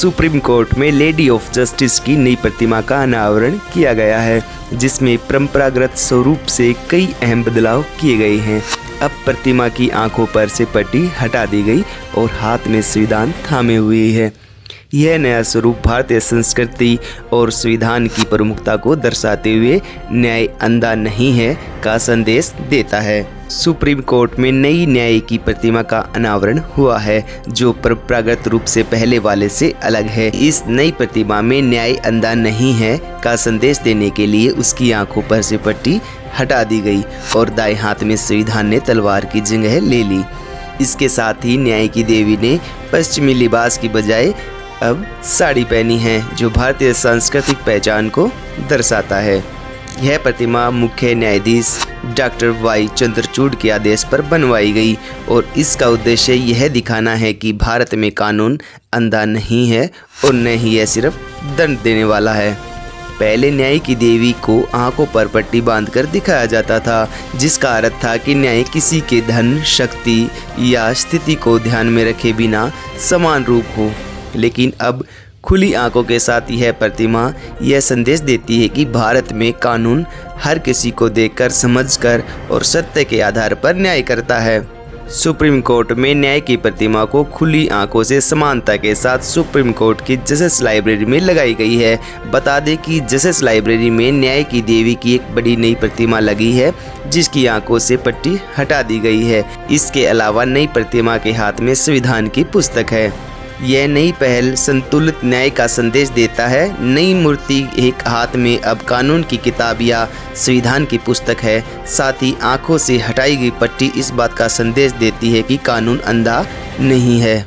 Supreme court में lady of justice की नई प्रतिमा का अनावरण किया गया है, जिसमें परंपरागत स्वरूप से कई अहम बदलाव किए गए हैं। अब प्रतिमा की आंखों पर से पट्टी हटा दी गई और हाथ में संविधान थामे हुए है। यह नया स्वरूप भारतीय संस्कृति और संविधान की प्रमुखता को दर्शाते हुए न्याय अंधा नहीं है का संदेश देता है। सुप्रीम कोर्ट में नई न्याय की प्रतिमा का अनावरण हुआ है, जो परंपरागत रूप से पहले वाले से अलग है। इस नई प्रतिमा में न्याय अंधा नहीं है का संदेश देने के लिए उसकी आंखों पर से पट्टी हटा दी गई और दाएं हाथ में संविधान ने तलवार की जगह ले ली। इसके साथ ही न्याय की देवी ने पश्चिमी लिबास की बजाय अब साड़ी पहनी है, जो भारतीय सांस्कृतिक पहचान को दर्शाता है। यह प्रतिमा मुख्य न्यायाधीश डॉक्टर वाई चंद्रचूड़ के आदेश पर बनवाई गई और इसका उद्देश्य यह दिखाना है कि भारत में कानून अंधा नहीं है और न ही यह सिर्फ दंड देने वाला है। पहले न्याय की देवी को आंखों पर पट्टी बांधकर दिखाया जाता था, जिसका अर्थ था कि न्याय किसी के धन, शक्ति या स्थिति को ध्यान में रखे बिना समान रूप हो। लेकिन अब खुली आंखों के साथ यह प्रतिमा यह संदेश देती है कि भारत में कानून हर किसी को देखकर, समझकर और सत्य के आधार पर न्याय करता है। सुप्रीम कोर्ट में न्याय की प्रतिमा को खुली आंखों से समानता के साथ सुप्रीम कोर्ट की जजेस लाइब्रेरी में लगाई गई है। बता दें कि जजेस लाइब्रेरी में न्याय की देवी की एक बड़ी नई प्रतिमा लगी है, जिसकी आंखों से पट्टी हटा दी गई है। इसके अलावा नई प्रतिमा के हाथ में संविधान की पुस्तक है। यह नई पहल संतुलित न्याय का संदेश देता है। नई मूर्ति एक हाथ में अब कानून की किताब या संविधान की पुस्तक है। साथ ही आंखों से हटाई गई पट्टी इस बात का संदेश देती है कि कानून अंधा नहीं है।